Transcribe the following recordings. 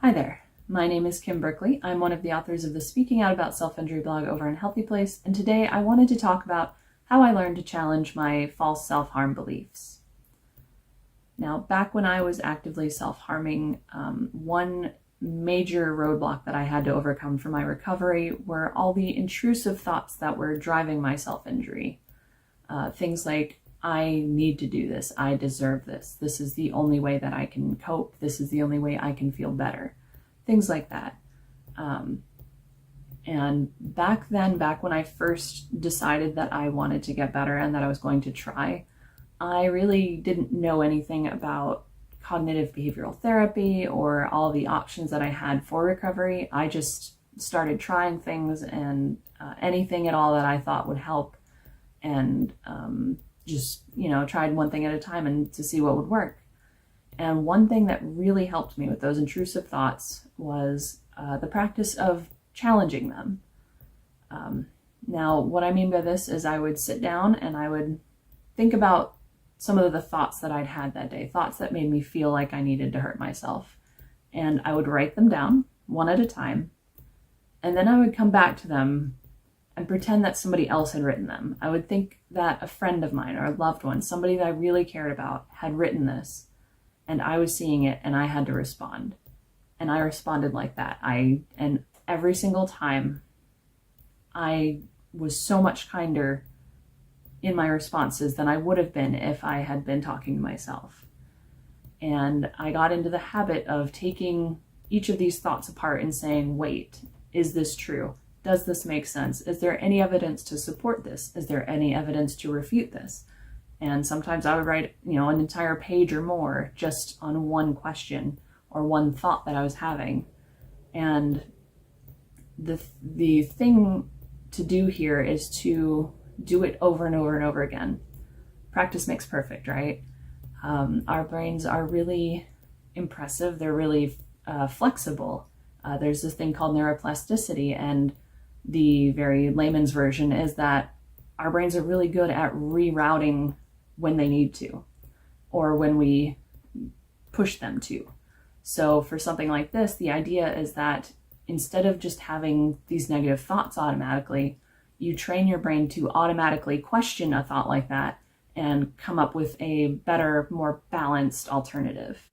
Hi there, my name is Kim Berkeley. I'm one of the authors of the Speaking Out About Self-Injury blog over on HealthyPlace, and today I wanted to talk about how I learned to challenge my false self-harm beliefs. Now, back when I was actively self-harming, one major roadblock that I had to overcome for my recovery were all the intrusive thoughts that were driving my self-injury. Things like, I need to do this, I deserve this, this is the only way that I can cope, this is the only way I can feel better. Things like that. And back when I first decided that I wanted to get better and that I was going to try, I really didn't know anything about cognitive behavioral therapy or all the options that I had for recovery. I just started trying things and anything at all that I thought would help, and just, tried one thing at a time and to see what would work. And one thing that really helped me with those intrusive thoughts was the practice of challenging them. Now, what I mean by this is I would sit down and I would think about some of the thoughts that I'd had that day, thoughts that made me feel like I needed to hurt myself. And I would write them down one at a time. And then I would come back to them and pretend that somebody else had written them. I would think that a friend of mine or a loved one, somebody that I really cared about, had written this, and I was seeing it and I had to respond. And I responded like that. And every single time I was so much kinder in my responses than I would have been if I had been talking to myself. And I got into the habit of taking each of these thoughts apart and saying, wait, is this true? Does this make sense? Is there any evidence to support this? Is there any evidence to refute this? And sometimes I would write, an entire page or more just on one question or one thought that I was having. And the thing to do here is to do it over and over and over again. Practice makes perfect, right? Our brains are really impressive. They're really flexible. There's this thing called neuroplasticity, and the very layman's version is that our brains are really good at rerouting when they need to, or when we push them to. So for something like this, the idea is that instead of just having these negative thoughts automatically, you train your brain to automatically question a thought like that and come up with a better, more balanced alternative.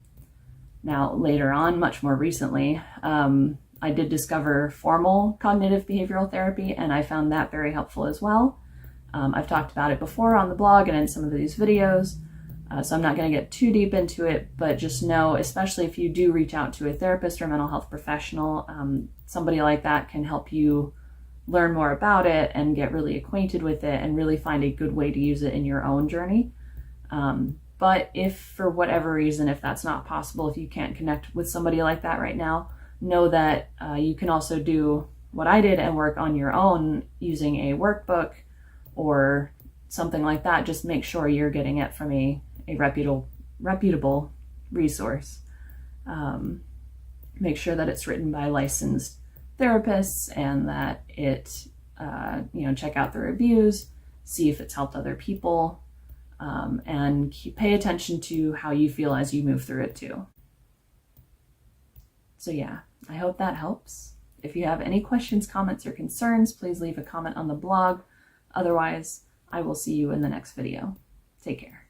Now, later on, much more recently, I did discover formal cognitive behavioral therapy, and I found that very helpful as well. I've talked about it before on the blog and in some of these videos, so I'm not going to get too deep into it, but just know, especially if you do reach out to a therapist or mental health professional, somebody like that can help you learn more about it and get really acquainted with it and really find a good way to use it in your own journey. But if for whatever reason, if that's not possible, if you can't connect with somebody like that right now, know that you can also do what I did and work on your own using a workbook or something like that. Just make sure you're getting it from a reputable resource. Make sure that it's written by licensed therapists and that it, check out the reviews, see if it's helped other people, and pay attention to how you feel as you move through it too. So yeah, I hope that helps. If you have any questions, comments, or concerns, please leave a comment on the blog. Otherwise, I will see you in the next video. Take care.